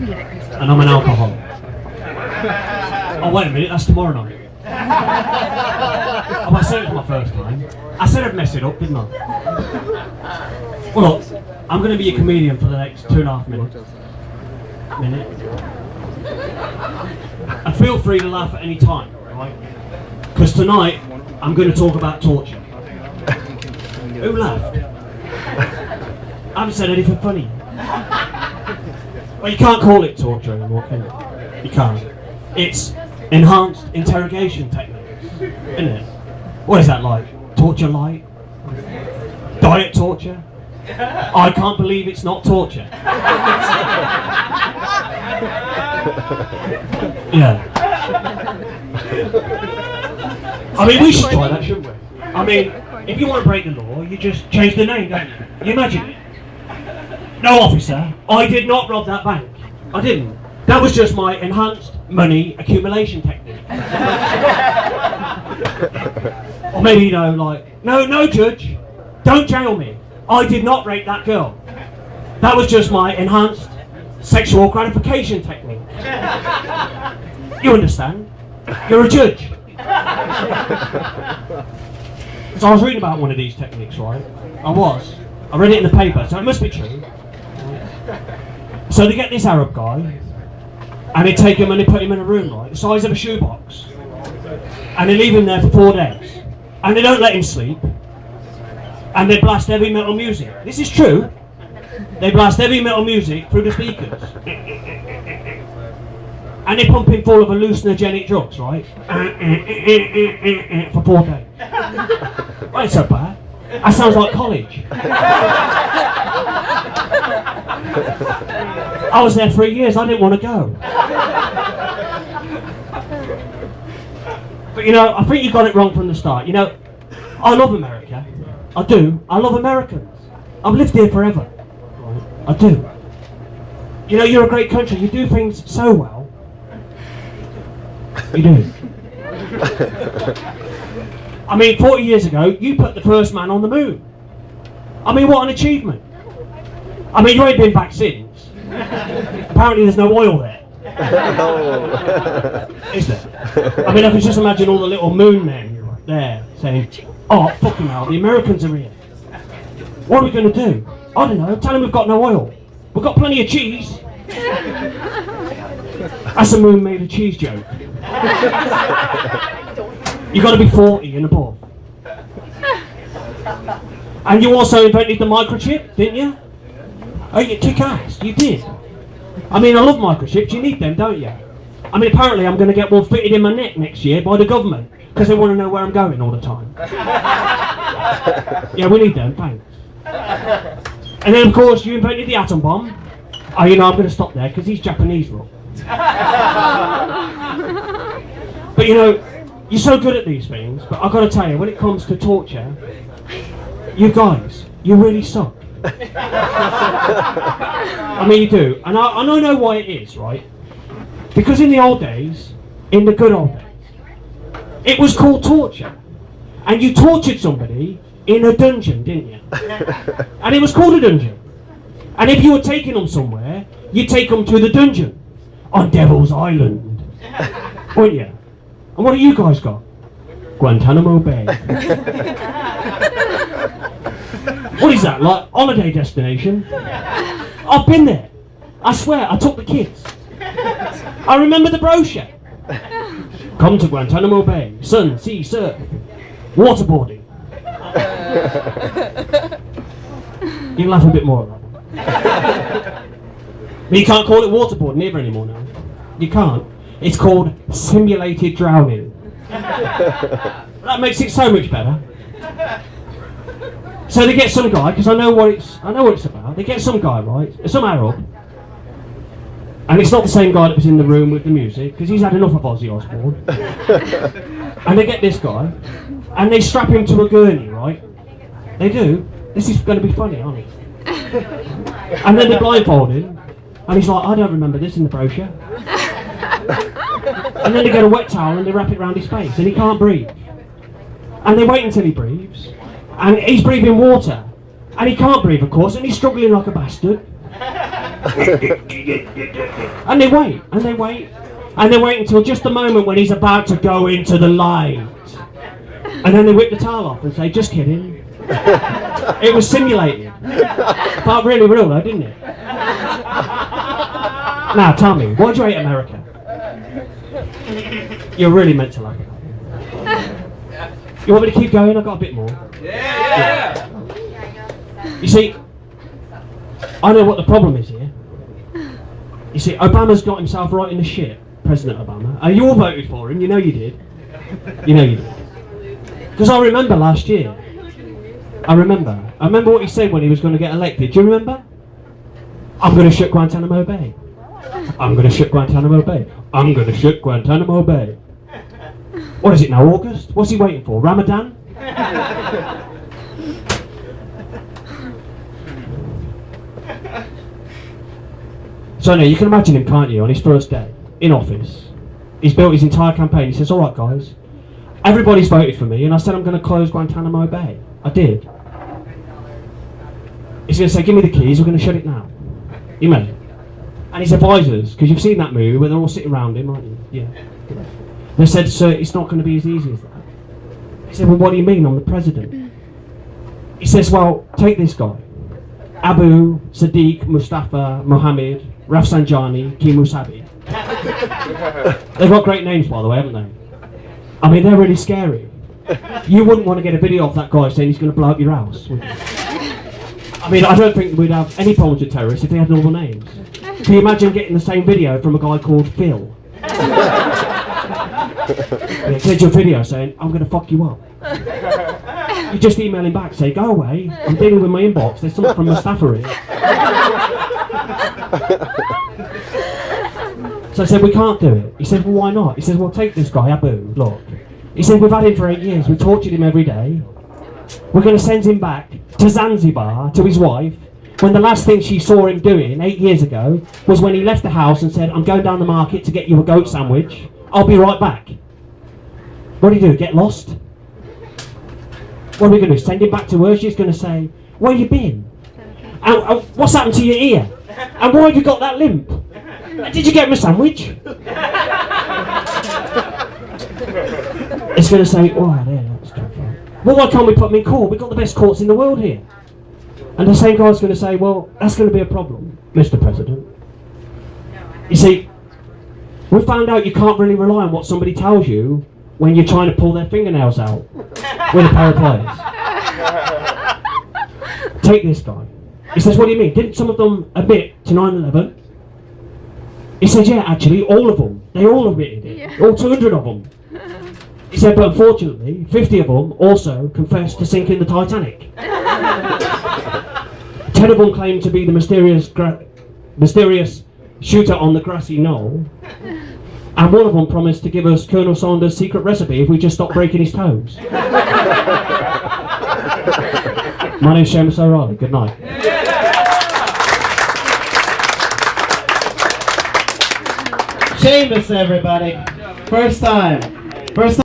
and I'm an alcoholic. Oh, wait a minute, that's tomorrow night. Oh, I said it was my first time. I said I'd mess it up, didn't I? Well, look, I'm going to be a comedian for the next 2.5 minutes. And feel free to laugh at any time, right? Because tonight, I'm going to talk about torture. Who laughed? I haven't said anything funny. Well, you can't call it torture anymore, can you? You can't. It's enhanced interrogation techniques, isn't it? What is that like? Torture light? Diet torture? I can't believe it's not torture. Yeah. I mean, we should try that, shouldn't we? I mean, if you want to break the law, you just change the name, don't you? You imagine it? No, officer, I did not rob that bank. I didn't. That was just my enhanced money accumulation technique. Or maybe, you know, like, no, Judge, don't jail me. I did not rape that girl. That was just my enhanced sexual gratification technique. You understand? You're a judge. So I was reading about one of these techniques, right? I read it in the paper, so it must be true. So they get this Arab guy, and they take him and they put him in a room, right, the size of a shoebox, and they leave him there for 4 days, and they don't let him sleep, and they blast heavy metal music. This is true. They blast heavy metal music through the speakers, and they pump him full of hallucinogenic drugs, right, for 4 days. Well, it's so bad. That sounds like college. I was there 3 years, I didn't want to go. But you know, I think you got it wrong from the start. You know, I love America. I do. I love Americans. I've lived here forever. I do. You know, you're a great country. You do things so well. You do. I mean, 40 years ago, you put the first man on the moon. I mean, what an achievement. I mean, you ain't been back since. Apparently there's no oil there. Is there? I mean, I can just imagine all the little moon men there saying, oh, fucking hell, the Americans are here. What are we going to do? I don't know, tell them we've got no oil. We've got plenty of cheese. That's a moon made of cheese joke. You've got to be 40 and above. And you also invented the microchip, didn't you? Oh, you kick ass, you did. I mean, I love microchips, you need them, don't you? I mean, apparently I'm going to get one fitted in my neck next year by the government, because they want to know where I'm going all the time. Yeah, we need them, thanks. And then, of course, you invented the atom bomb. Oh, you know, I'm going to stop there, because he's Japanese, look. But, you know, you're so good at these things, but I've got to tell you, when it comes to torture, you guys, you really suck. I mean, you do. And I know why it is, right? Because in the old days, in the good old days, it was called torture. And you tortured somebody in a dungeon, didn't you? And it was called a dungeon. And if you were taking them somewhere, you'd take them to the dungeon on Devil's Island, wouldn't you? And what have you guys got? Guantanamo Bay. What is that, like holiday destination? I've been there. I swear, I took the kids. I remember the brochure. Come to Guantanamo Bay. Sun, sea, surf. Waterboarding. You can laugh a bit more at that. But you can't call it waterboarding either anymore now. You can't. It's called simulated drowning. That makes it so much better. So they get some guy, because I know what it's about. They get some guy, right? Some Arab, and it's not the same guy that was in the room with the music, because he's had enough of Ozzy Osbourne. And they get this guy, and they strap him to a gurney, right? They do. This is going to be funny, aren't it? And then they blindfold him, and he's like, I don't remember this in the brochure. And then they get a wet towel and they wrap it around his face, and he can't breathe. And they wait until he breathes. And he's breathing water. And he can't breathe, of course, and he's struggling like a bastard. And they wait, and they wait, and they wait until just the moment when he's about to go into the light. And then they whip the towel off and say, just kidding. It was simulated. But really real though, didn't it? Now tell me, why do you hate America? You're really meant to like it. You want me to keep going? I've got a bit more. Yeah. You see, I know what the problem is here. You see, Obama's got himself right in the shit, President Obama. And you all voted for him, you know you did. You know you did. Because I remember last year. I remember what he said when he was going to get elected. Do you remember? I'm going to shut Guantanamo Bay. I'm going to shut Guantanamo Bay. I'm going to shut Guantanamo Bay. What is it now, August? What's he waiting for? Ramadan? So now you can imagine him, can't you, on his first day in office. He's built his entire campaign. He says, all right guys, everybody's voted for me and I said I'm going to close Guantanamo Bay. I did. He's going to say, give me the keys, we're going to shut it now. You may. And his advisors, because you've seen that movie where they're all sitting around him, aren't you? Yeah. They said, sir, it's not going to be as easy as that. He said, well, what do you mean? I'm the president. He says, well, take this guy. Abu, Sadiq, Mustafa, Mohammed, Rafsanjani, Kimusabi. They've got great names, by the way, haven't they? I mean, they're really scary. You wouldn't want to get a video of that guy saying he's going to blow up your house, would you? I mean, I don't think we'd have any problems with terrorists if they had normal names. Can you imagine getting the same video from a guy called Phil? Yeah, send you a video saying, I'm going to fuck you up. You just email him back, say, go away, I'm dealing with my inbox, there's something from Mustafa here. So I said, we can't do it. He said, well, why not? He said, well, take this guy, Abu, look. He said, we've had him for 8 years, we tortured him every day. We're going to send him back to Zanzibar, to his wife, when the last thing she saw him doing 8 years ago was when he left the house and said, I'm going down the market to get you a goat sandwich. I'll be right back. What do you do, get lost? What are we going to do, send him back to her? She's going to say, where you been? And what's happened to your ear? And why have you got that limp? Did you get him a sandwich? It's going to say, oh, there, that's tough. Well, why can't we put him in court? We've got the best courts in the world here. And the same guy's going to say, well, that's going to be a problem, Mr. President. You see, we found out you can't really rely on what somebody tells you when you're trying to pull their fingernails out with a pair of pliers. Take this guy. He says, what do you mean? Didn't some of them admit to 9/11? He said, yeah, actually, all of them. They all admitted it. Yeah. All 200 of them. He said, but unfortunately, 50 of them also confessed to sinking the Titanic. 10 of them claimed to be the mysterious shooter on the grassy knoll. And one of them promised to give us Colonel Saunders' secret recipe if we just stopped breaking his toes. My name's Seamus O'Reilly. Good night. Seamus, everybody. First time.